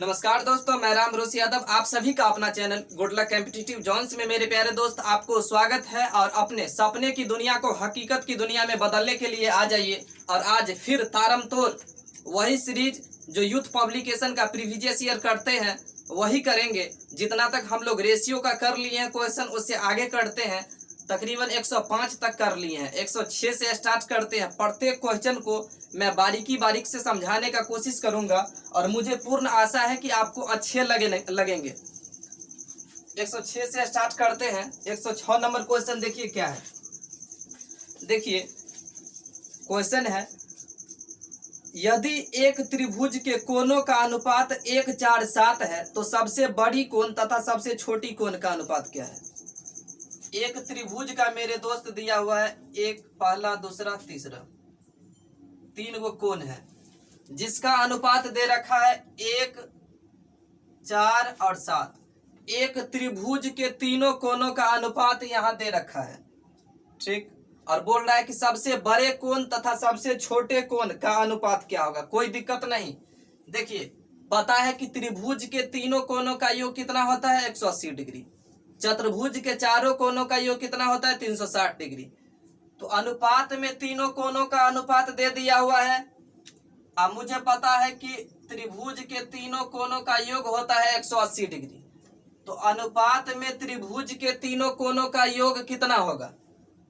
नमस्कार दोस्तों, मैं राम रोसी यादव आप सभी का अपना चैनल गुड लक कॉम्पिटिटिव जॉन्स में मेरे प्यारे दोस्त आपको स्वागत है। और अपने सपने की दुनिया को हकीकत की दुनिया में बदलने के लिए आ जाइए। और आज फिर तारमतोड़ वही सीरीज जो यूथ पब्लिकेशन का प्रीवियस ईयर करते हैं वही करेंगे। जितना तक हम लोग रेशियो का कर लिए हैं क्वेश्चन उससे आगे करते हैं। तकरीबन 105 तक कर लिए हैं। 106 से स्टार्ट करते हैं। प्रत्येक क्वेश्चन को मैं बारीक से समझाने का कोशिश करूंगा और मुझे पूर्ण आशा है कि आपको अच्छे लगेंगे। 106 से स्टार्ट करते हैं। 106 नंबर क्वेश्चन देखिए क्या है। देखिए क्वेश्चन है, यदि एक त्रिभुज के कोणों का अनुपात 1, 4, 7 है तो सबसे बड़ी कोण तथा सबसे छोटी कोण का अनुपात क्या है। एक त्रिभुज का मेरे दोस्त दिया हुआ है, एक, पहला, दूसरा, तीसरा, 3 गो कोण है जिसका अनुपात दे रखा है 1, 4 और 7। एक त्रिभुज के तीनों कोणों का अनुपात यहाँ दे रखा है, ठीक। और बोल रहा है कि सबसे बड़े कोण तथा सबसे छोटे कोण का अनुपात क्या होगा। कोई दिक्कत नहीं। देखिए पता है कि त्रिभुज के तीनों कोणों का योग कितना होता है 180 डिग्री। चतुर्भुज के चारों कोणों का योग कितना होता है 360 डिग्री। तो अनुपात में तीनों कोणों का अनुपात दे दिया हुआ है। अब मुझे पता है कि त्रिभुज के तीनों कोणों का योग होता है 180 डिग्री। तो अनुपात में त्रिभुज के तीनों कोणों का योग कितना होगा।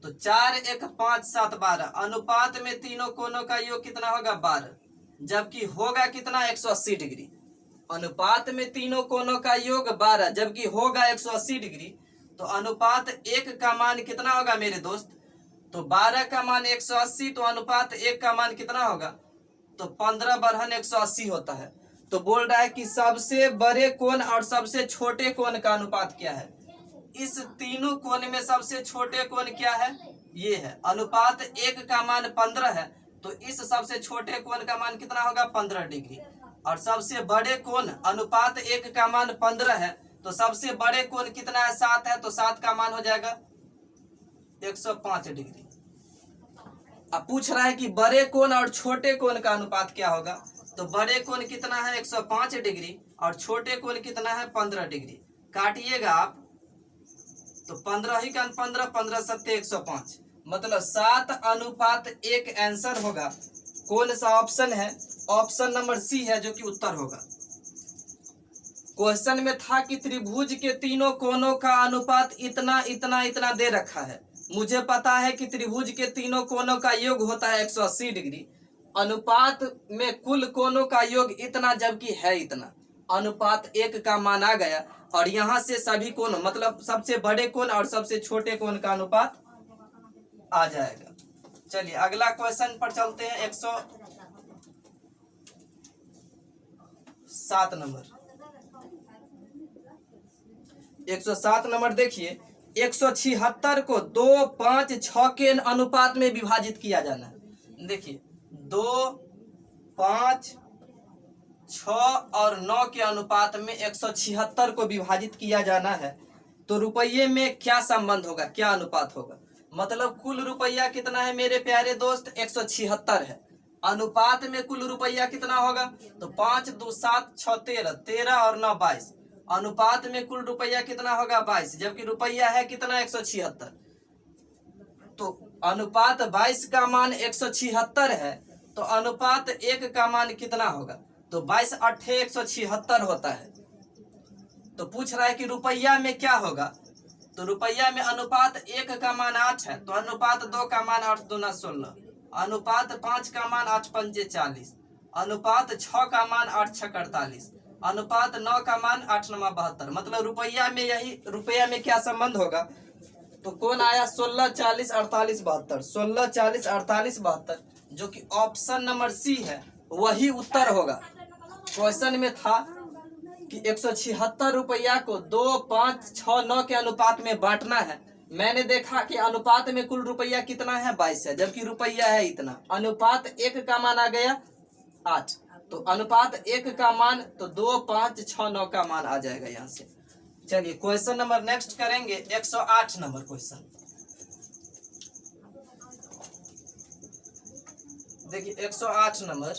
तो 4, 1, 5, 7, 12। अनुपात में तीनों कोणों का योग कितना होगा 12, जबकि होगा कितना 180 डिग्री। अनुपात में तीनों कोणों का योग 12 जबकि होगा 180 डिग्री। तो अनुपात 1 का मान कितना होगा मेरे दोस्त। तो 12 का मान 180, तो अनुपात 1 का मान कितना होगा। तो 15 बरहन 180 होता है। तो बोल रहा है कि सबसे बड़े कोण और सबसे छोटे कोण का अनुपात क्या है। इस तीनों कोण में सबसे छोटे कोण क्या है, ये है। अनुपात 1 का मान 15 है, तो इस सबसे छोटे कोण का मान कितना होगा 15 डिग्री। और सबसे बड़े कोण अनुपात 1 का मान 15 है, तो सबसे बड़े कोण कितना है 7 है, तो 7 का मान हो जाएगा 105 डिग्री। अब पूछ रहा है कि बड़े कोण और छोटे कोण का अनुपात क्या होगा। तो बड़े कोण कितना है 105 डिग्री और छोटे कोण कितना है 15 डिग्री। काटिएगा आप तो 15 ही का 15, 15 सत्ते 105, मतलब 7:1 आंसर होगा। कौन सा ऑप्शन है, ऑप्शन नंबर सी है जो कि उत्तर होगा। क्वेश्चन में था कि त्रिभुज के तीनों कोणों का अनुपात इतना इतना इतना दे रखा है। मुझे पता है कि त्रिभुज के तीनों कोणों का योग होता है 180 डिग्री। अनुपात में कुल कोणों का योग इतना जबकि है इतना। अनुपात 1 का मान आ गया और यहाँ से सभी कोण मतलब सबसे बड़े कोण और सबसे छोटे कोण का अनुपात आ जाएगा। चलिए अगला क्वेश्चन पर चलते हैं। 107 नंबर। 107 नंबर देखिए, 176 को 2, 5, 6 के अनुपात में विभाजित किया जाना है। देखिए 2, 5, 6 और 9 के अनुपात में 176 को विभाजित किया जाना है। तो रुपये में क्या संबंध होगा, क्या अनुपात होगा। मतलब कुल रुपया कितना है मेरे प्यारे दोस्त 176 है। अनुपात में कुल रुपया कितना होगा। तो 5, 2, 7, 6, 13, 13 और 9 22। अनुपात में कुल रुपया कितना होगा 22, जबकि रुपया है कितना 176। तो अनुपात 22 का मान 176 है, तो अनुपात 1 का मान कितना होगा। तो 22 8 176 होता है। तो पूछ रहा है कि रुपया में क्या होगा। तो रुपया में अनुपात 1 का मान 8 है, तो अनुपात 2 का मान 8 दूना 16, अनुपात 5 का मान 8 पंजे 40, अनुपात 6 का मान 8 6 48, अनुपात 9 का मान 8 9 72। मतलब रुपया में यही रुपया में क्या संबंध होगा। तो कौन आया 16 40 48 72, 16 40 48 72, जो कि ऑप्शन नंबर सी है वही उत्तर होगा। क्वेश्चन में था कि 176 रुपया को 2, 5, 6, 9 के अनुपात में बांटना है। मैंने देखा कि अनुपात में कुल रुपया कितना है 22 है, जबकि रुपया है इतना। अनुपात 1 का मान आ गया 8, तो अनुपात 1 का मान तो 2, 5, 6, 9 का मान आ जाएगा यहाँ से। चलिए क्वेश्चन नंबर नेक्स्ट करेंगे। 108 नंबर क्वेश्चन देखिए। 108 नंबर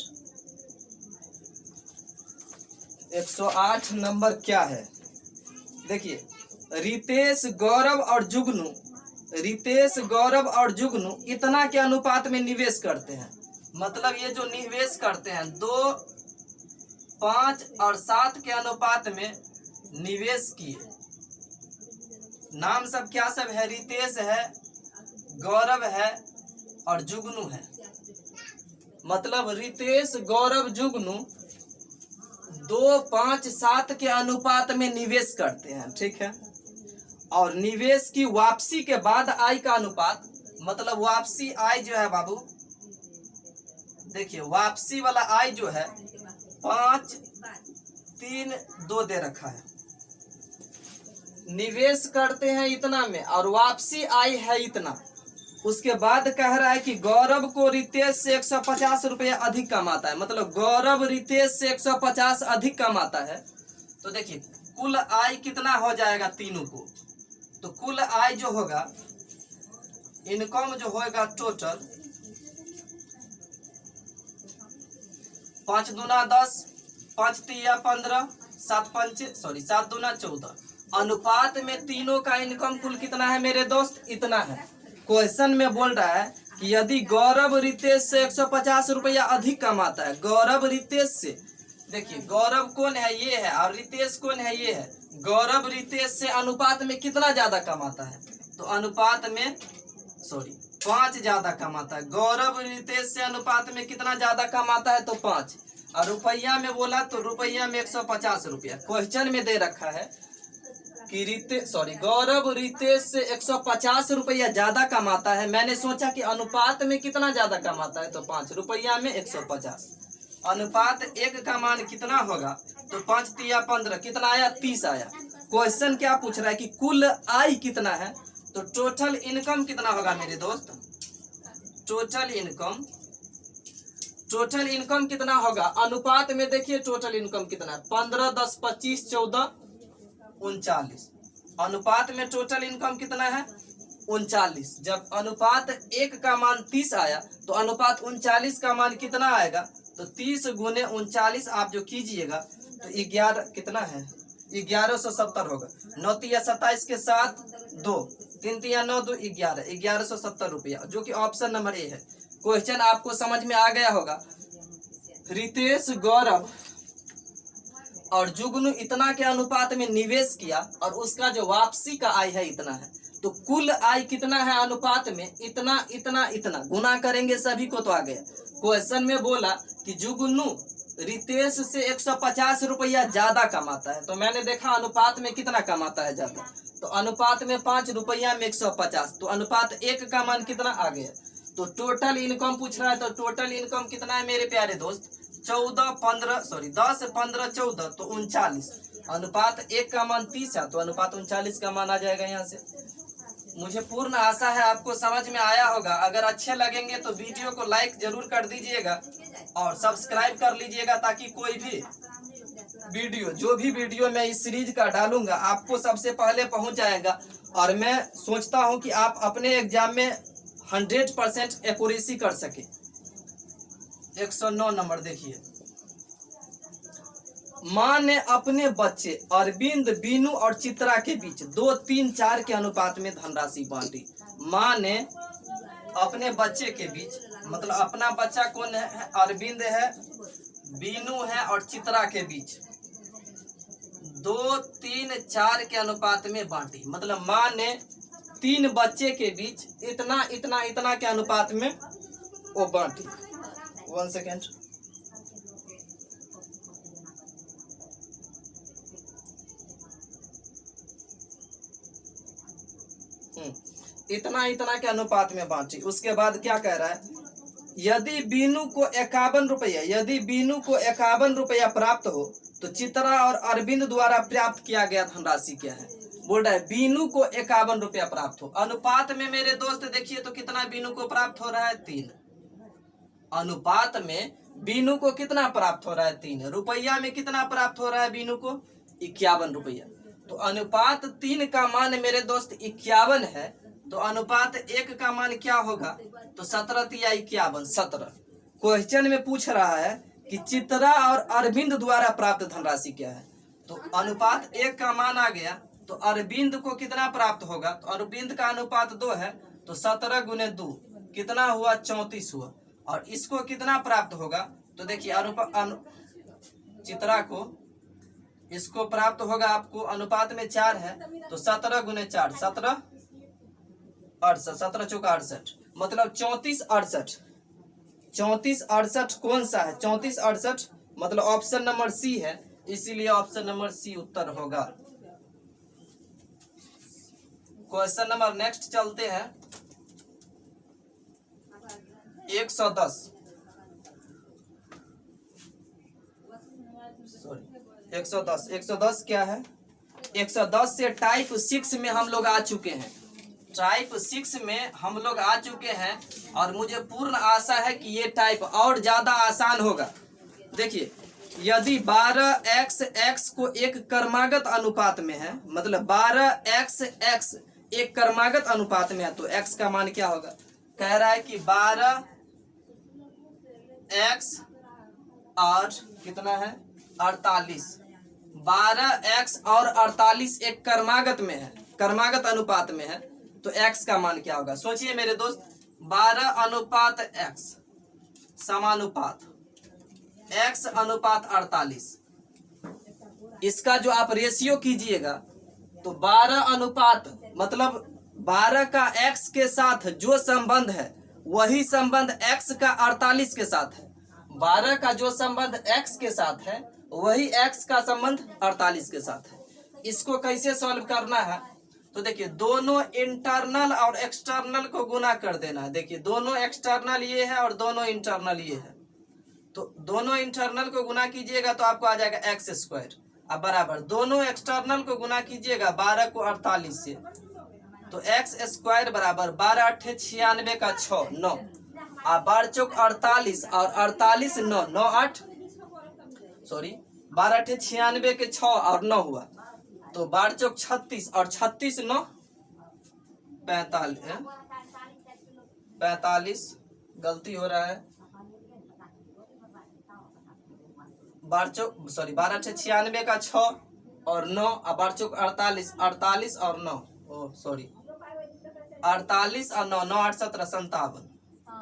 108 नंबर क्या है? देखिए, रितेश, गौरव और जुगनू, रितेश, गौरव और जुगनू इतना के अनुपात में निवेश करते हैं। मतलब ये जो निवेश करते हैं 2, 5 और 7 के अनुपात में निवेश किए। नाम सब क्या सब है? रितेश है, गौरव है और जुगनू है। मतलब रितेश, गौरव, जुगनू 2, 5, 7 के अनुपात में निवेश करते हैं, ठीक है। और निवेश की वापसी के बाद आय का अनुपात, मतलब वापसी आय जो है बाबू, देखिए वापसी वाला आय जो है 5, 3, 2 दे रखा है। निवेश करते हैं इतना में और वापसी आय है इतना। उसके बाद कह रहा है कि गौरव को रितेश से 150 रुपया अधिक कमाता है। मतलब गौरव रितेश से 150 अधिक कमाता है। तो देखिए कुल आय कितना हो जाएगा तीनों को। तो कुल आय जो होगा, इनकम जो होगा टोटल 5 दूना 10, 5 तिया 15, 7 दूना 14। अनुपात में तीनों का इनकम कुल कितना है मेरे दोस्त? इतना है। क्वेश्चन में बोल रहा है कि यदि गौरव रितेश से 150 रुपया अधिक कमाता है, गौरव रितेश से, देखिए गौरव कौन है? ये है। और रितेश कौन है? ये है। गौरव रितेश से अनुपात में कितना ज्यादा कमाता है? तो अनुपात में 5 ज्यादा कमाता है। गौरव रितेश से अनुपात में कितना ज्यादा कमाता है? तो 5। और रुपया में बोला तो रुपया में 150 रुपया। क्वेश्चन में दे रखा है कि गौरव रितेश से 150 रुपया ज्यादा कमाता है। मैंने सोचा कि अनुपात में कितना ज्यादा कमाता है, तो 5, रुपया में 150। अनुपात 1 का मान कितना होगा? तो 5 तिया 15, कितना आया? 30 आया। क्वेश्चन क्या पूछ रहा है कि कुल आय कितना है? तो टोटल इनकम कितना होगा मेरे दोस्त? टोटल इनकम कितना होगा? अनुपात में देखिए टोटल इनकम कितना है? 15, 10, 25, 14, 39। अनुपात में टोटल इनकम कितना है? 39। जब अनुपात 1 का मान 30 आया तो अनुपात 39 का मान कितना आएगा? तो 30 गुने 39 आप जो कीजिएगा तो 11 कितना है? 1170 होगा। 9 तिया 27 के साथ 2, 3 तिया 9, 2 11, 1170 रुपया, जो कि ऑप्शन नंबर ए है। क्वेश्चन आपको समझ में आ गया होगा। रितेश, गौरव और जुगनू इतना के अनुपात में निवेश किया और उसका जो वापसी का आय है इतना है। तो कुल आय कितना है अनुपात में? इतना, इतना, इतना। गुना करेंगे सभी को तो आ गया। क्वेश्चन में बोला कि जुगनू रितेश से 150 रुपया ज्यादा कमाता है। तो मैंने देखा अनुपात में कितना कमाता है ज्यादा। तो अनुपात में 5, रुपया में 150। तो अनुपात 1 का मान कितना आ गया? तो टोटल इनकम पूछ रहा है। तो टोटल इनकम कितना है मेरे प्यारे दोस्त? 10, 15, 14, तो 39। अनुपात 1 का मान 30 है, तो अनुपात 39 का मान आ जाएगा यहाँ से। मुझे पूर्ण आशा है आपको समझ में आया होगा। अगर अच्छे लगेंगे तो वीडियो को लाइक जरूर कर दीजिएगा और सब्सक्राइब कर लीजिएगा, ताकि कोई भी वीडियो, जो भी वीडियो मैं इस सीरीज का डालूंगा आपको सबसे पहले पहुंच जाएगा। और मैं सोचता हूं कि आप अपने एग्जाम में 100% एक्यूरेसी कर सके। 109 नंबर देखिए। माँ ने अपने बच्चे अरविंद, बीनू और चित्रा के बीच 2, 3, 4 के अनुपात में धनराशि बांटी। माँ ने अपने बच्चे के बीच, मतलब अपना बच्चा कौन है? अरविंद है, बीनू है और चित्रा के बीच 2, 3, 4 के अनुपात में बांटी। मतलब माँ ने 3 बच्चे के बीच इतना, इतना, इतना के अनुपात में वो बांटी। 1 सेकेंड। इतना, इतना के अनुपात में बांटी। उसके बाद क्या कह रहा है? यदि बीनू को 51 रुपया प्राप्त हो तो चित्रा और अरविंद द्वारा प्राप्त किया गया धनराशि क्या है? बोल रहा है बीनू को 51 रुपया प्राप्त हो। अनुपात में मेरे दोस्त देखिए तो कितना बीनू को प्राप्त हो रहा है? 3। अनुपात में बीनू को कितना प्राप्त हो रहा है? 3। रुपया में कितना प्राप्त हो रहा है बीनू को? 51 रुपया। तो अनुपात 3 का मान मेरे दोस्त 51 है। तो अनुपात 1 का मान क्या होगा? तो 17 तिया 51, 17। क्वेश्चन में पूछ रहा है कि चित्रा और अरविंद द्वारा प्राप्त धनराशि क्या है। तो अनुपात 1 का मान आ गया, तो अरविंद को कितना प्राप्त होगा, तो अरविंद का अनुपात 2 है, तो 17 गुने 2 कितना हुआ, 34 हुआ। और इसको कितना प्राप्त होगा, तो देखिए चित्रा को इसको प्राप्त होगा आपको, अनुपात में 4 है, तो 17 गुने 4 17 68, 17 चौका 68, मतलब 34 68। 34 68 कौन सा है, 34 68 मतलब ऑप्शन नंबर सी है, इसीलिए ऑप्शन नंबर सी उत्तर होगा। क्वेश्चन नंबर नेक्स्ट चलते हैं। 110 110 क्या है, 110 से टाइप 6 में हम लोग आ चुके हैं। टाइप 6 में हम लोग आ चुके हैं और मुझे पूर्ण आशा है कि ये टाइप और ज्यादा आसान होगा। देखिए, यदि 12x को एक क्रमागत अनुपात में है, मतलब 12x एक क्रमागत अनुपात में है, तो x का मान क्या होगा, कह रहा है कि 12x और कितना है 48, 12x और 48 एक क्रमागत में है, क्रमागत अनुपात में है, तो x का मान क्या होगा। सोचिए मेरे दोस्त, 12 अनुपात x समानुपात x अनुपात 48, इसका जो आप रेशियो कीजिएगा तो 12 अनुपात मतलब 12 का x के साथ जो संबंध है वही संबंध x का 48 के साथ है। 12 का जो संबंध x के साथ है वही x का संबंध 48 के साथ है। इसको कैसे सॉल्व करना है, तो देखिए दोनों इंटरनल और एक्सटर्नल को गुना कर देना है। देखिए दोनों एक्सटर्नल ये है और दोनों इंटरनल ये है, तो दोनों इंटरनल को गुना कीजिएगा तो आपको आ जाएगा x²। अब बराबर दोनों एक्सटर्नल को गुना कीजिएगा 12 को 48 से, तो x² बराबर 12 8 96 का 6 9, और 12 चौक 48 और 48 9 9 8 सॉरी 12 8 96 के 6 और 9 हुआ, तो 12 चौक 36 और 36 9 45 गलती हो रहा है, 12 8 96 का 6 और 9 और 12 चौक 48 48 और 9 48 और 9 9 8 17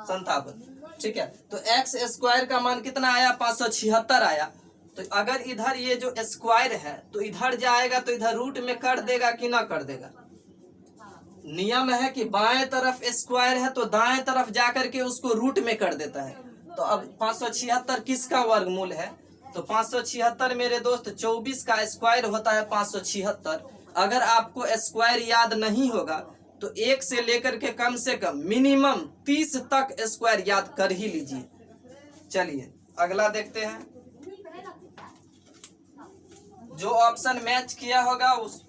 57। ठीक है, तो x² का मान कितना आया 576 आया। तो अगर इधर ये जो स्क्वायर है तो इधर जाएगा तो इधर रूट में कर देगा कि ना कर देगा। नियम है कि बाएं तरफ स्क्वायर है तो दाएं तरफ जाकर के उसको रूट में कर देता है। तो अब 576 किसका वर्गमूल है, तो 576 मेरे दोस्त 24 का स्क्वायर होता है 576। अगर आपको स्क्वायर याद नहीं होगा तो 1 से लेकर के कम से कम मिनिमम 30 तक स्क्वायर याद कर ही लीजिए। चलिए अगला देखते हैं। जो ऑप्शन मैच किया होगा उस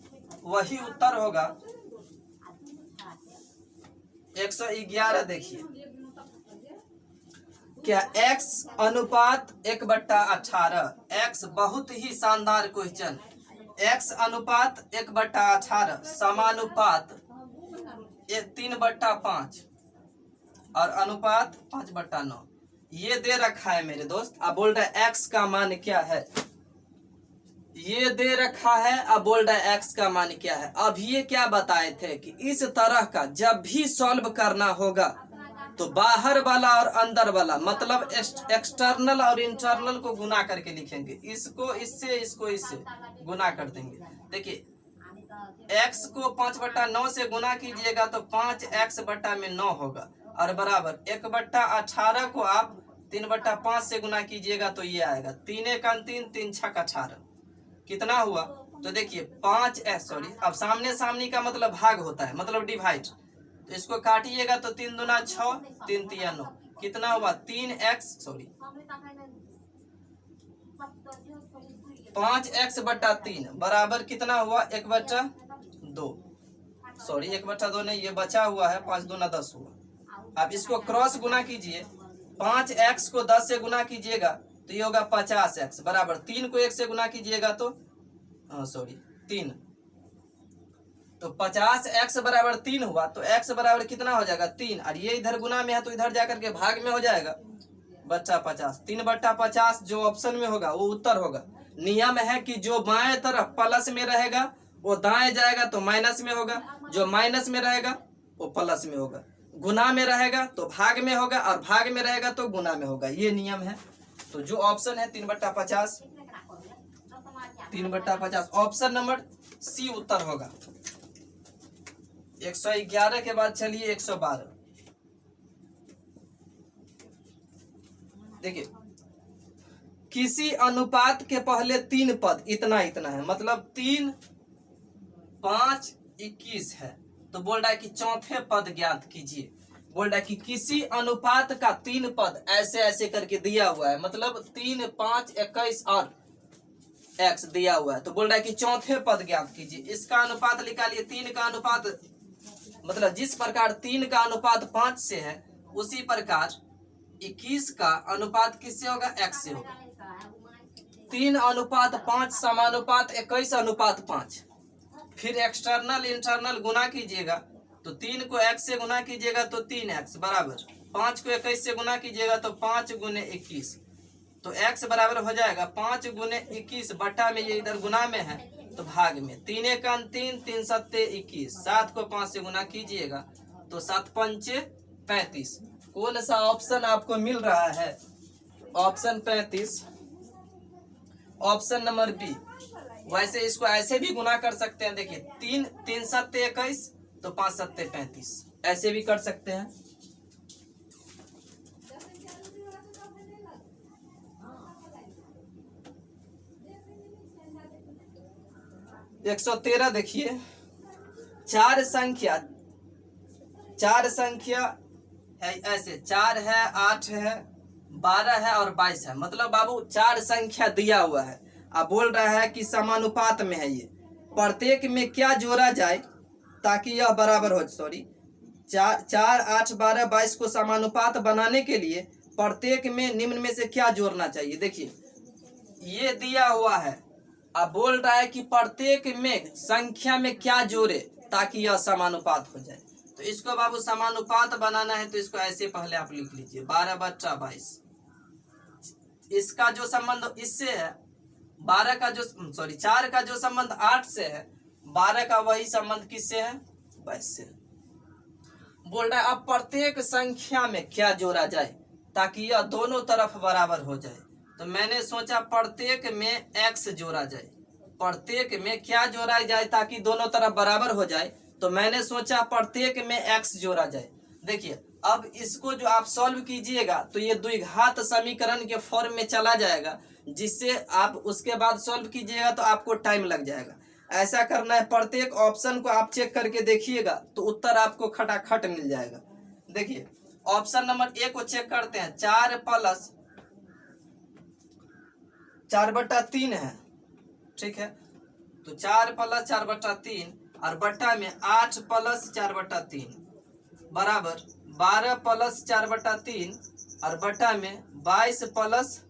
वही उत्तर होगा। 111 देखिए, क्या x अनुपात 1/18, x बहुत ही शानदार क्वेश्चन। x अनुपात 1/18 समानुपात 3/5 और अनुपात 5/9 ये दे रखा है मेरे दोस्त। अब बोल रहा है x का मान क्या है, ये दे रखा है। अब बोल रहा है x का मान क्या है। अब ये क्या बताए थे कि इस तरह का जब भी सॉल्व करना होगा तो बाहर वाला और अंदर वाला मतलब एक्सटर्नल और इंटरनल को गुना करके लिखेंगे। इसको इससे इसको इससे गुना कर देंगे। देखिए x को 5/9 से गुना कीजिएगा तो 5x/9 होगा और बराबर 1/18 को आप 3/5 से गुना कीजिएगा तो ये आएगा 3 का 3 3 6 का 18 कितना हुआ। तो देखिए 5x अब सामने सामने का मतलब भाग होता है, मतलब डिवाइड। तो इसको काटिएगा तो 3 दूना 6 3 3 9 कितना हुआ 5x/3 बराबर कितना हुआ 1/2 1/2 नहीं, ये बचा हुआ है 5 दूना 10 हुआ। अब इसको क्रॉस गुना कीजिए, 5x को 10 से गुना कीजिएगा तो ये होगा 50x बराबर 3 को 1 से गुना कीजिएगा तो 3 तो 50x बराबर 3 हुआ। तो x बराबर कितना हो जाएगा 3 और ये इधर गुना में है तो इधर जाकर के भाग में हो जाएगा बट्टा 50, 3/50 जो ऑप्शन में होगा वो उत्तर होगा। नियम है कि जो बाएं तरफ प्लस में रहेगा वो दाएं जाएगा तो माइनस में होगा, जो माइनस में रहेगा वो प्लस में होगा, गुना में रहेगा तो भाग में होगा और भाग में रहेगा तो गुना में होगा, ये नियम है। तो जो ऑप्शन है 3/50, 3/50 ऑप्शन नंबर सी उत्तर होगा। 111 के बाद चलिए 112। देखिए, किसी अनुपात के पहले 3 पद इतना इतना है, मतलब 3, 5, 21 है, तो बोल रहा है कि चौथे पद ज्ञात कीजिए। बोल रहा है कि किसी अनुपात का 3 पद ऐसे ऐसे करके दिया हुआ है, मतलब 3, 5, 21 और x दिया हुआ है, तो बोल रहा है कि चौथे पद ज्ञात कीजिए। इसका अनुपात निकालिए। 3 का अनुपात, मतलब जिस प्रकार 3 का अनुपात 5 से है उसी प्रकार 21 का अनुपात किससे होगा? x से होगा। 3:5 समानुपात 21:5। फिर एक्सटर्नल इंटरनल गुना कीजिएगा, तो 3 को x से गुना कीजिएगा तो 3x बराबर, 5 को 21 से गुना कीजिएगा तो 5 गुने 21, तो x बराबर हो जाएगा 5 गुने 21 बटा में, ये इधर गुना में है तो भाग में, 3 1 3, 3 7 21, 7 को 5 से गुना कीजिएगा तो 7 5 35। कौन सा ऑप्शन आपको मिल रहा है? Option 35, option number B. वैसे इसको ऐसे भी गुना कर सकते हैं। देखिए 3 3 7 21 तो 5 7 35, ऐसे भी कर सकते हैं। एक 113 देखिए, चार संख्या है ऐसे, 4 है, 8 है, 12 है और 22 है, मतलब बाबू 4 संख्या दिया हुआ है। अब बोल रहा है कि समानुपात में है ये, प्रत्येक में क्या जोड़ा जाए ताकि यह बराबर हो। सॉरी, 4 8 12 22 को समानुपात बनाने के लिए प्रत्येक में निम्न में से क्या जोड़ना चाहिए। देखिए ये दिया हुआ है, अब बोल रहा है कि प्रत्येक में संख्या में क्या जोड़े ताकि यह समानुपात हो जाए। तो इसको बाबू समानुपात बनाना है तो इसको ऐसे पहले आप लिख लीजिए, 12/22। इसका जो संबंध इससे है 12 का जो 4 का जो संबंध 8 से है, 12 का वही संबंध किससे है? 22 से। बोल रहा है अब प्रत्येक संख्या में क्या जोड़ा जाए ताकि यह दोनों तरफ बराबर हो जाए। तो मैंने सोचा प्रत्येक में x जोड़ा जाए, प्रत्येक में क्या जोड़ा जाए ताकि दोनों तरफ बराबर हो जाए। तो मैंने सोचा प्रत्येक में x जोड़ा जाए। देखिए अब इसको जो आप सॉल्व कीजिएगा तो ये द्विघात समीकरण के फॉर्म में चला जाएगा, जिससे आप उसके बाद सॉल्व कीजिएगा तो आपको टाइम लग जाएगा। ऐसा करना है, प्रत्येक ऑप्शन को आप चेक करके देखिएगा तो उत्तर आपको खटाखट मिल जाएगा। देखिए ऑप्शन नंबर ए को चेक करते हैं, 4 + 4/3 है, ठीक है। तो 4 + 4/3 और बट्टा में 8 + 4/3 बराबर 12 + 4/3 और बट्टा में 22 +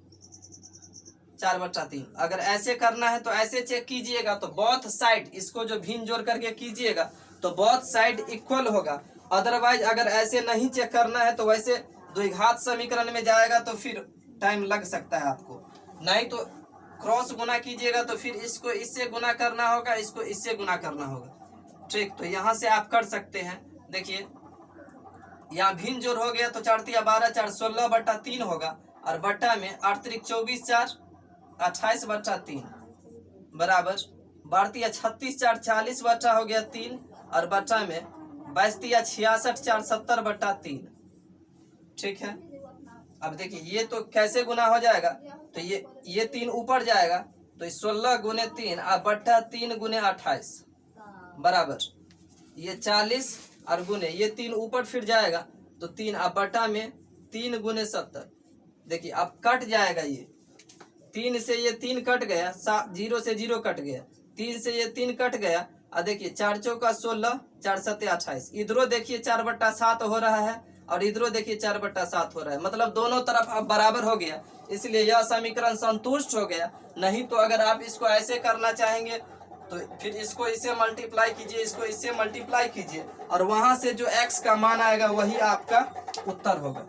4/3। अगर ऐसे करना है तो ऐसे चेक कीजिएगा तो बोथ साइड, इसको जो भिन्न जोड़ करके कीजिएगा तो बोथ साइड इक्वल होगा। अदरवाइज अगर ऐसे नहीं चेक करना है तो वैसे द्विघात समीकरण में जाएगा तो फिर टाइम लग सकता है आपको। नहीं तो क्रॉस गुना कीजिएगा तो फिर इसको इससे गुना करना होगा, इसको इससे गुना करना होगा, ठीक। तो यहाँ से आप कर सकते हैं। देखिए यहाँ भिन्न जोड़ हो गया तो 4 × 12 4 16/3 होगा और बट्टा में 8 × 24 4 28/3 बराबर 12 × 36 4 40 बट्टा हो गया 3 और बट्टा में 22 × 66 4 70/3, ठीक है। अब देखिए ये तो कैसे गुना हो जाएगा, तो ये 3 ऊपर जाएगा तो 16 × 3 और बट्टा 3 × 28 बराबर ये 40 और गुने ये 3 ऊपर फिर जाएगा तो 3 और बट्टा में 3 × 70। देखिए अब कट जाएगा, ये 3 से ये 3 कट गया, 0 से 0 कट गया, 3 से ये 3 कट गया और देखिए 4 × 16 4 7 28। इधरों देखिए 4/7 हो रहा है और इधरों देखिए 4/7 हो रहा है, मतलब दोनों तरफ अब बराबर हो गया, इसलिए यह समीकरण संतुष्ट हो गया। नहीं तो अगर आप इसको ऐसे करना चाहेंगे तो फिर इसको इससे मल्टीप्लाई कीजिए, इसको इससे मल्टीप्लाई कीजिए और वहां से जो x का मान आएगा वही आपका उत्तर होगा।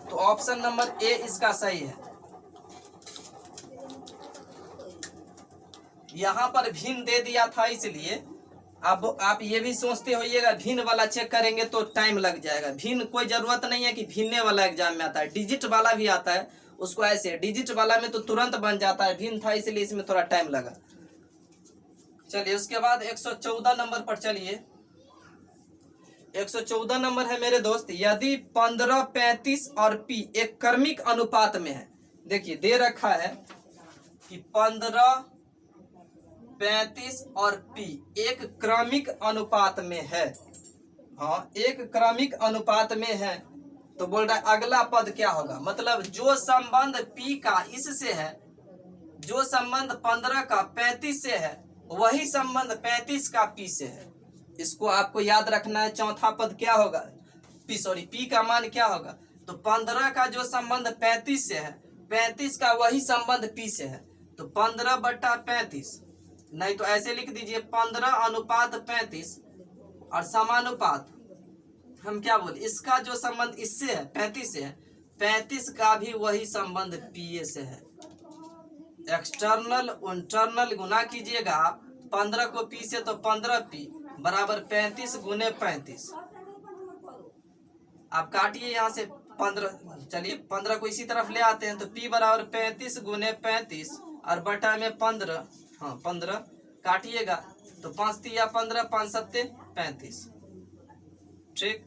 तो तो ऑप्शन नंबर ए इसका सही है। यहाँ पर भिन्न दे दिया था, इसलिए अब आप ये भी सोचते होइएगा भिन्न वाला चेक करेंगे तो टाइम लग जाएगा। भिन्न कोई जरूरत नहीं है कि भिन्ने वाला एग्जाम में आता है, डिजिट वाला भी आता है, उसको ऐसे डिजिट वाला में तो तुरंत बन जाता है, भिन्न था इसलिए इसमें थोड़ा टाइम लगा। चलिए उसके बाद 114 नंबर पर चलिए। 114 नंबर है मेरे दोस्त, यदि 15, 35 और पी एक क्रमिक अनुपात में है। देखिए दे रखा है कि 15, 35 और पी एक क्रमिक अनुपात में है। हाँ, एक क्रमिक अनुपात में है तो बोल रहा है अगला पद क्या होगा। मतलब जो संबंध पी का इससे है, जो संबंध 15 का 35 से है, वही संबंध 35 का पी से है। इसको आपको याद रखना है। चौथा पद क्या होगा, पी का मान क्या होगा। तो 15 का जो संबंध 35 से है, 35 का वही संबंध पी से है, तो 15/35, नहीं तो ऐसे लिख दीजिए 15:35 और समानुपात हम क्या बोले, इसका जो संबंध इससे है 35 से है, 35 का भी वही संबंध पी से है। एक्सटर्नल इंटरनल गुना कीजिएगा 15 को पी से, तो 15p बराबर 35 गुने 35। आप काटिए यहाँ से 15, चलिए 15 को इसी तरफ ले आते हैं, तो p बराबर 35 गुने 35 और बटा में 15। हाँ 15 काटिएगा तो 5 तिया 15, 5 सत्ते 35। ठीक,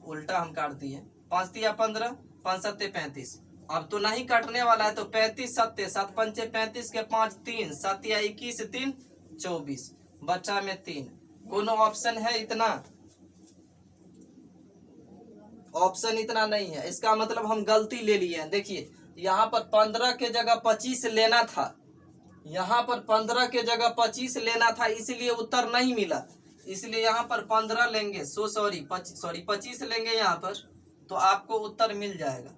उल्टा हम काट दिए, 5 तिया 15, 5 सत्ते 35। अब तो नहीं काटने वाला है, तो 35 सत्ते 7 पंचे 35 के 5 3, 7 या 21 3 24 बचा में 3। कोनो ऑप्शन है इतना, ऑप्शन इतना नहीं है। इसका मतलब हम गलती ले लिए हैं। देखिए यहाँ पर 15 के जगह 25 लेना था, यहाँ पर 15 के जगह 25 लेना था, इसलिए उत्तर नहीं मिला। इसलिए यहाँ पर 15 लेंगे, 25 लेंगे यहाँ पर, तो आपको उत्तर मिल जाएगा।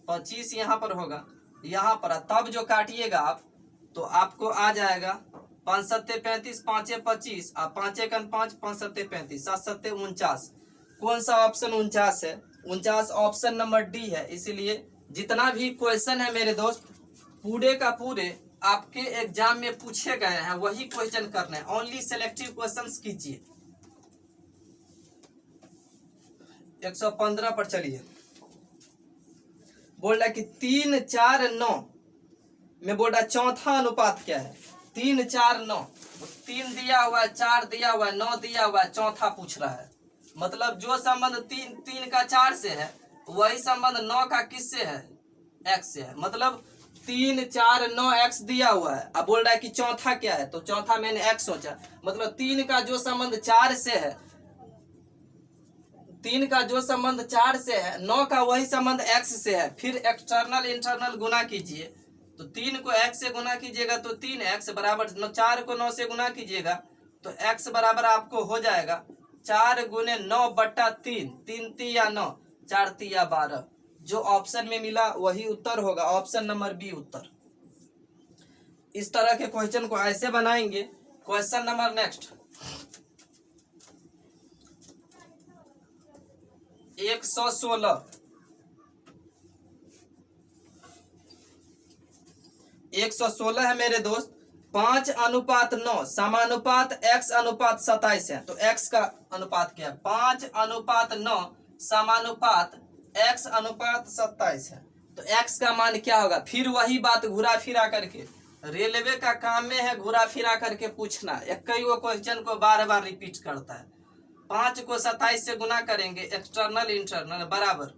25 यहाँ पर होगा, यहाँ पर तब जो काटिएगा आप तो आपको आ जाएगा 5 सत्ते 35, 5 25 और 5 1 5, 5 सत्ते 35, 7 सत्ते 49। कौन सा ऑप्शन 49 है? 49 ऑप्शन नंबर डी है। इसीलिए जितना भी क्वेश्चन है मेरे दोस्त, पूरे का पूरे आपके एग्जाम में पूछे गए हैं वही क्वेश्चन करने हैं। ओनली सिलेक्टिव क्वेश्चंस कीजिए। 115 पर चलिए। बोल रहा है कि 3 4 9 में बोल रहा है चौथा अनुपात क्या है। 3 4 9, 3 दिया हुआ है, 4 दिया हुआ है, 9 दिया हुआ है, चौथा पूछ रहा है। मतलब जो संबंध 3 का 4 से है, वही संबंध 9 का किससे है, x से है। मतलब 3 4 9 x दिया हुआ है, अब बोल रहा है कि चौथा क्या है, तो चौथा मैंने x सोचा। मतलब 3 का जो संबंध 4 से है, 3 का जो संबंध 4 से है, 9 का वही संबंध x से है। फिर एक्सटर्नल इंटरनल गुना कीजिए, तो 3 को x से गुना कीजिएगा तो 3x बराबर 4 को 9 से गुना कीजिएगा तो x बराबर आपको हो जाएगा 4 गुने 9 बट्टा 3, 3 तिया 9, 4 तिया 12। जो ऑप्शन में मिला वही उत्तर होगा, ऑप्शन नंबर बी उत्तर। इस तरह के क्वेश्चन को ऐसे बनाएंगे। Question number next 116। 116 है मेरे दोस्त। 5:9 समानुपात x/27 है, तो x का अनुपात क्या है, 5:9 समानुपात x/27 है, तो x का मान क्या होगा। फिर वही बात घुरा फिरा करके, रेलवे का काम में है घुरा फिरा करके पूछना। एक ही वो क्वेश्चन को बार बार रिपीट करता है। 5 को 27 से गुना करेंगे, एक्सटर्नल इंटरनल बराबर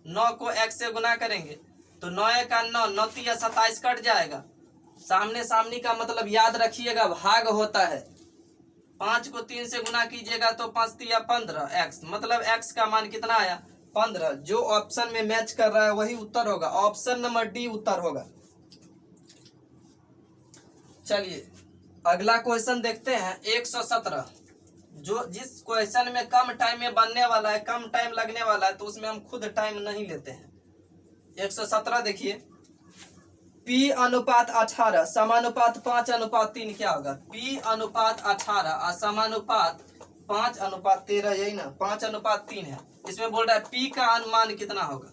9 को x से गुना करेंगे तो 9 का 9, 9 तिया 27 कट जाएगा। सामने सामने का मतलब याद रखिएगा, भाग होता है। 5 को 3 से गुना कीजिएगा तो 5 तिया 15 x, मतलब x का मान कितना आया, 15। जो ऑप्शन में मैच कर रहा है वही उत्तर होगा, ऑप्शन नंबर डी उत्तर होगा। चलिए अगला क्वेश्चन देखते हैं 117। जो जिस क्वेश्चन में कम टाइम में बनने वाला है, कम टाइम लगने वाला है, तो उसमें हम खुद टाइम नहीं लेते हैं। 117 देखिए, P/18 समानुपात 5/3 क्या होगा। P/18 और समानुपात 5:13, यही ना, 5:3 है। इसमें बोल रहा है P का अनुमान कितना होगा।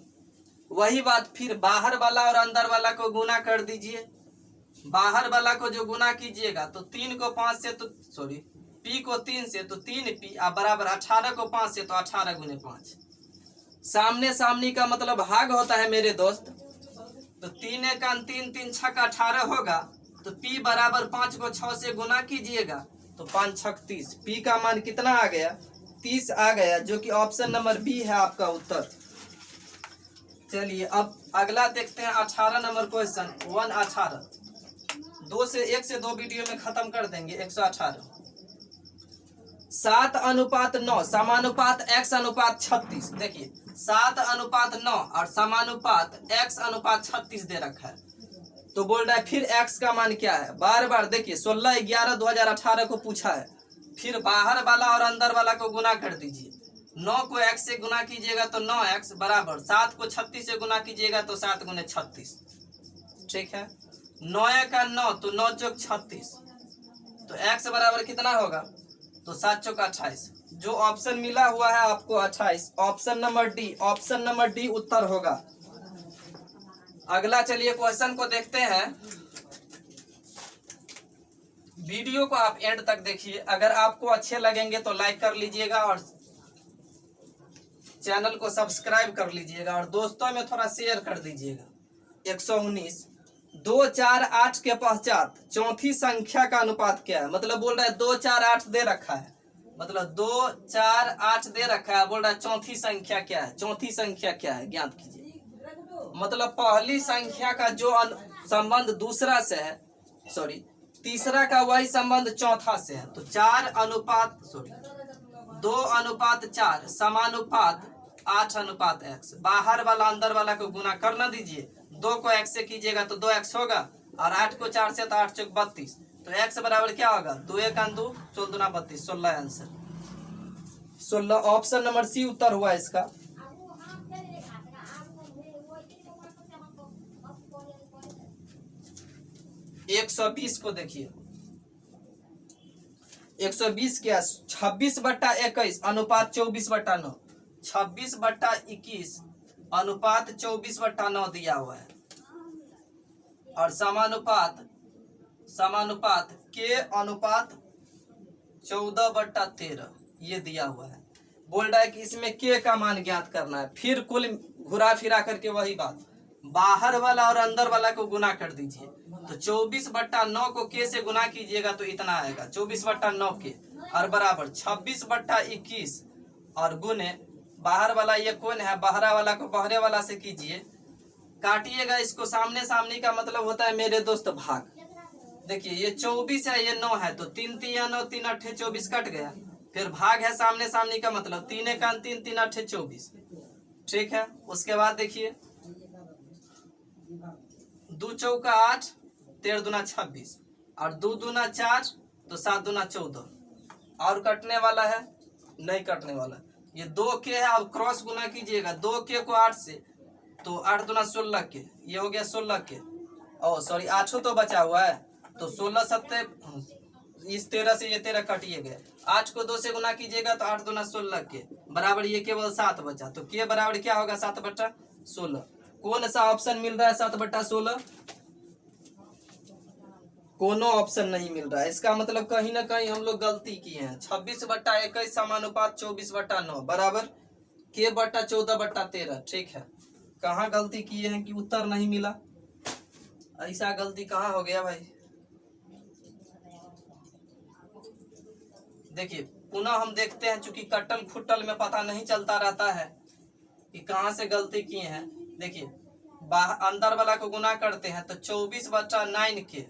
वही बात फिर बाहर वाला और अंदर वाला को गुना कर दीजिए। बाहर वाला को जो गुना कीजिएगा तो 3 को 5 से, तो सॉरी P को 3 से तो 3P बराबर 18 को 5 से तो 18 गुने 5। सामने सामने का मतलब भाग होता है मेरे दोस्त। तो 3 एका 3, 3 छक्का 18 होगा। तो P बराबर 5 को 6 से गुना कीजिएगा तो 5 छक 30। P का मान कितना आ गया, 30 आ गया, जो कि ऑप्शन नंबर बी है आपका उत्तर। चलिए अब अगला देखते हैं 18 नंबर क्वेश्चन। 118 1 से 2 वीडियो में खत्म कर देंगे। 118 7:9 समानुपात x/36। देखिए 7:9 और समानुपात x/36 दे रखा है। तो बोल रहा है फिर x का मान क्या है। बार बार देखिए 16/11/2018 को पूछा है। फिर बाहर वाला और अंदर वाला को गुना कर दीजिए। 9 को x से गुना कीजिएगा तो 9x बराबर 7 को 36 से गुना कीजिएगा तो 7 गुने 36। ठीक है, 9 का 9 तो 9 चौक 36। तो x बराबर कितना होगा, तो 7 चौक 28। जो ऑप्शन मिला हुआ है आपको 28, option number D, option number D उत्तर होगा। अगला चलिए क्वेश्चन को देखते हैं। वीडियो को आप एंड तक देखिए। अगर आपको अच्छे लगेंगे तो लाइक कर लीजिएगा और चैनल को सब्सक्राइब कर लीजिएगा और दोस्तों में थोड़ा शेयर कर दीजिएगा। 119 2, 4, 8 के पश्चात चौथी संख्या का अनुपात क्या है। मतलब बोल रहा है 2, 4, 8 दे रखा है, मतलब 2, 4, 8 दे रखा है। बोल रहा है चौथी संख्या क्या है, चौथी संख्या क्या है ज्ञात कीजिए। मतलब पहली संख्या का जो संबंध दूसरा से है, सॉरी तीसरा का वही संबंध चौथा से है। तो 2:4 समानुपात 8:x। बाहर वाला अंदर वाला को गुना करना दीजिए। 2 को x से कीजिएगा तो 2x होगा और 8 को 4 से तो 8 चौक 32। तो x बराबर क्या होगा, 2 1 2 16 दूना 32, 16 आंसर 16। ऑप्शन नंबर सी उत्तर हुआ इसका। 120 को देखिए। 120 क्या, 26/21 अनुपात 24/9। 26/21 अनुपात 24/9 दिया हुआ है। और समानुपात के अनुपात 14/13 ये दिया हुआ है। बोल रहा है कि इसमें के का मान ज्ञात करना है। फिर कुल घुरा फिरा करके वही बात, बाहर वाला और अंदर वाला को गुना कर दीजिए। तो 24/9 को के से गुना कीजिएगा तो इतना आएगा 24/9 के, और बराबर 26/21 और गुने बाहर वाला ये कौन है, बाहरा वाला को बहरे वाला से कीजिए। काटिएगा इसको, सामने सामने का मतलब होता है मेरे दोस्त भाग। देखिए ये 24 है, ये 9 है, तो 3 3 9 3 8 24 कट गया। फिर भाग है सामने सामने का मतलब 3 1 3 3 8 24। ठीक है, उसके बाद देखिए 2 चौका 8 13 दूना 26 और 2 दूना 4 तो 7 दूना 14। और कटने वाला है, नहीं कटने वाला। ये 2 के है, अब क्रॉस गुना कीजिएगा। 2 के को 8 से तो 8 दूना 16 के, ये हो गया 16 के। ओ सॉरी 8 तो बचा हुआ है, तो 16 7 इस 13 से ये 13 कटिए गए। 8 को 2 से गुना कीजिएगा तो 8 दूना 16 के बराबर ये केवल 7 बचा। तो के बराबर क्या होगा, 7/16। कौन सा ऑप्शन मिल रहा है 7/16, कोनो ऑप्शन नहीं मिल रहा है। इसका मतलब कहीं ना कहीं हम लोग गलती किए हैं। 26/21 समानुपात 24/9 बराबर k/14/13। ठीक है, कहाँ गलती किए हैं कि उत्तर नहीं मिला। ऐसा गलती कहाँ हो गया भाई। देखिए पुनः हम देखते हैं, चूंकि कट्टल खुट्टल में पता नहीं चलता रहता है कि कहाँ से गलती किए हैं। देखिए अंदर वाला को गुना करते हैं तो 24/9 के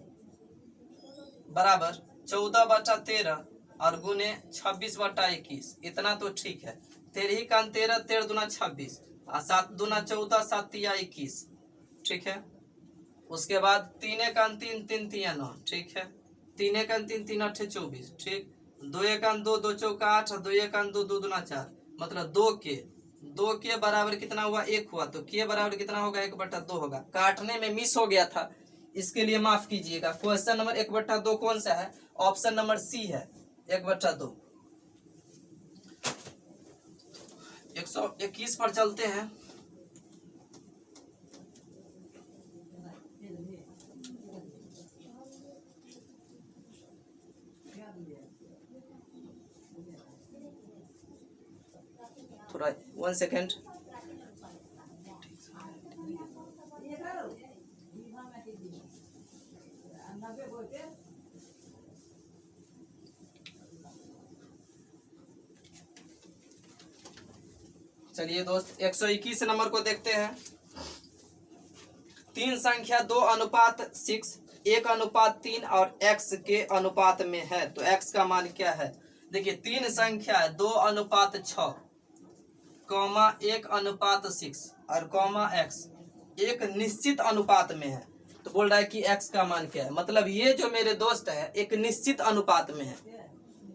बराबर 14/13 और गुने 26/21। इतना तो ठीक है। 13 का 13 13 दूना 26 और 7 दूना 14 7 तिया 21। ठीक है, उसके बाद 3 का 3 3 तिया 9। ठीक है, 3 का 3 3 8 24। ठीक, 2 1 2 2 चौका 8 2 1 2 2 दूना 4 मतलब 2 के बराबर कितना हुआ, 1 हुआ। तो के बराबर कितना होगा, 1/2 होगा। काटने में मिस हो गया था, इसके लिए माफ कीजिएगा। क्वेश्चन नंबर 1/2 कौन सा है, ऑप्शन नंबर सी है 1/2। 121 पर चलते हैं। थोड़ा 1 सेकेंड। चलिए दोस्त 121 नंबर को देखते हैं। 3 संख्या 2:6, 1:3 और x के अनुपात में है, तो x का मान क्या है? देखिए 3 संख्या 2:6, 1:6 और x एक निश्चित अनुपात में है, तो बोल रहा है कि x का मान क्या है। मतलब ये जो मेरे दोस्त है एक निश्चित अनुपात में है,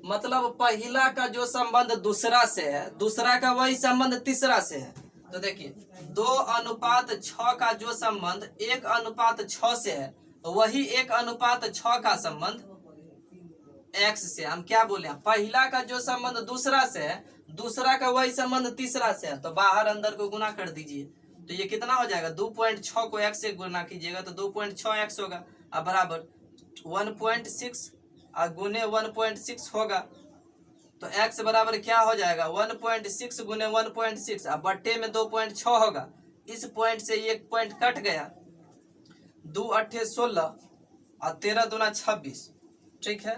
मतलब पहला का जो संबंध दूसरा से है, दूसरा का वही संबंध तीसरा से है। तो देखिए 2:6 का जो संबंध 1:6 से है, वही 1:6 का संबंध x से, हम क्या बोले, पहला का जो संबंध दूसरा से है, दूसरा का वही संबंध तीसरा से है, तो बाहर अंदर को गुना कर दीजिए। तो ये कितना हो जाएगा, 2.6 को x से गुना कीजिएगा तो 2.6x होगा, अब बराबर 1.6 और गुने 1.6 होगा, तो x बराबर क्या हो जाएगा, 1.6 गुने 1.6 और बट्टे में 2.6 होगा। इस पॉइंट से एक पॉइंट कट गया, 2 8 16 और 13 दूना 26, ठीक है।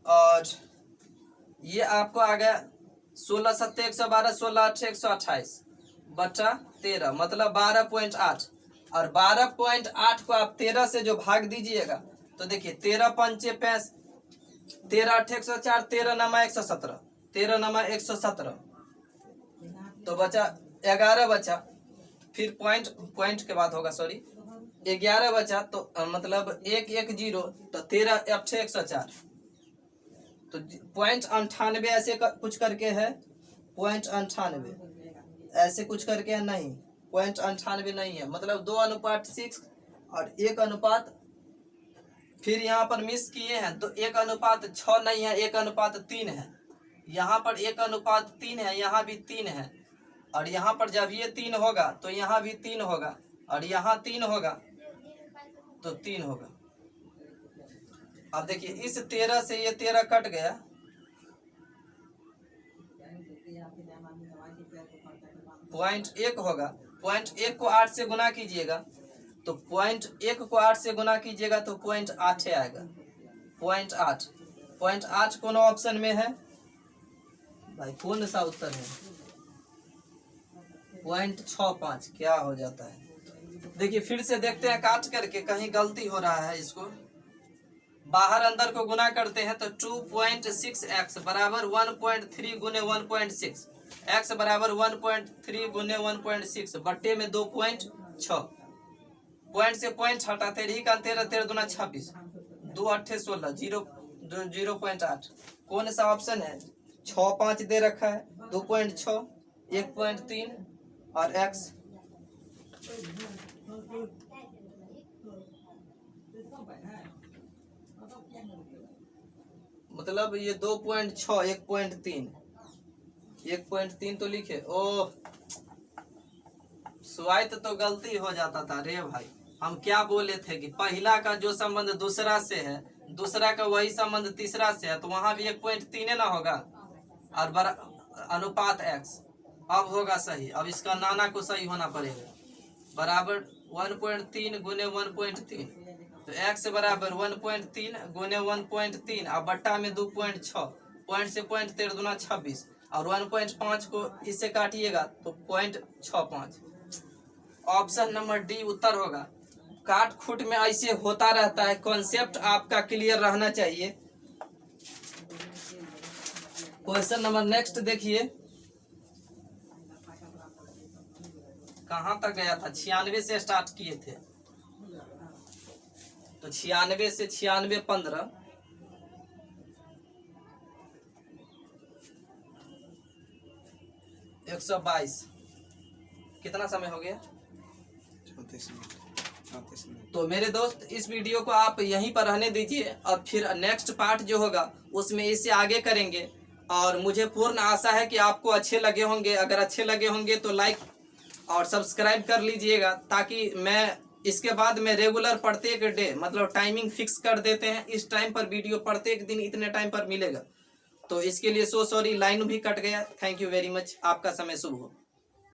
और ये आपको आ गया 16 7 112, 16 8 128 बटा 13, मतलब 12.8। और 12.8 को आप 13 से जो भाग दीजिएगा तो देखिए 13 5 5, 13 8 104, 13 नमा 117, 13 नमा 117, तो बचा 11 बचा, फिर पॉइंट के बाद होगा, सॉरी 11 बचा, तो मतलब 110, तो 13 8 104, तो 0.98 ऐसे कुछ करके है, 0.98 ऐसे कुछ करके है, नहीं 0.98 नहीं है, मतलब 2:6 और 1 फिर यहाँ पर मिस किए हैं, तो 1:6 नहीं है, 1:3 है। यहाँ पर 1:3 है, यहाँ भी 3 है, और यहाँ पर जब ये 3 होगा तो यहाँ भी 3 होगा, और यहाँ 3 होगा तो 3 होगा। अब देखिए इस 13 से ये 13 कट गया, पॉइंट 1 होगा, पॉइंट 1 को 8 से गुना कीजिएगा, तो पॉइंट 1 को 8 से गुना कीजिएगा तो 0.8 आएगा, 0.8 कौन ऑप्शन में है भाई, कौन सा उत्तर है, 0.65 क्या हो जाता है। देखिए फिर से देखते हैं काट करके, कहीं गलती हो रहा है, इसको बाहर अंदर को गुना करते हैं तो 2.6x बराबर 1.3 गुने 1.6, x बराबर 1.3 गुने 1.6 बट्टे में 2.6, पॉइंट से पॉइंट हटाते रही का 13 13 दूना 26, 2 8 16, 0.8, कौन सा ऑप्शन है, 6 5 दे रखा है, 2.6 1.3 और x मतलब ये 2.6 1.3 तो लिखे, ओह स्वायत्त तो गलती हो जाता था रे भाई। हम क्या बोले थे कि पहला का जो संबंध दूसरा से है, दूसरा का वही संबंध तीसरा से है, तो वहां भी 1.3 ना होगा, और अनुपात x अब होगा सही। अब इसका नाना को सही होना पड़ेगा, बराबर 1.3 गुने 1.3, तो x बराबर 1.3 गुने 1.3 और बट्टा में 2.6, पॉइंट से पॉइंट 13 दूना 26, और 1.5 को इससे काटिएगा तो 0.65, ऑप्शन नंबर डी उत्तर होगा। काट खूट में ऐसे होता रहता है, कॉन्सेप्ट आपका क्लियर रहना चाहिए। क्वेश्चन नंबर नेक्स्ट देखिए, कहाँ तक गया था, 96 से स्टार्ट किए थे, तो 96 से 96 15, 122, कितना समय हो गया, 34 मिनट। तो मेरे दोस्त इस वीडियो को आप यहीं पर रहने दीजिए, और फिर नेक्स्ट पार्ट जो होगा उसमें इससे आगे करेंगे। और मुझे पूर्ण आशा है कि आपको अच्छे लगे होंगे। अगर अच्छे लगे होंगे तो लाइक और सब्सक्राइब कर लीजिएगा, ताकि मैं इसके बाद में रेगुलर प्रत्येक डे, मतलब टाइमिंग फिक्स कर देते हैं, इस टाइम पर वीडियो प्रत्येक दिन इतने टाइम पर मिलेगा। तो इसके लिए सो सॉरी, लाइन भी कट गया। थैंक यू वेरी मच, आपका समय शुभ हो।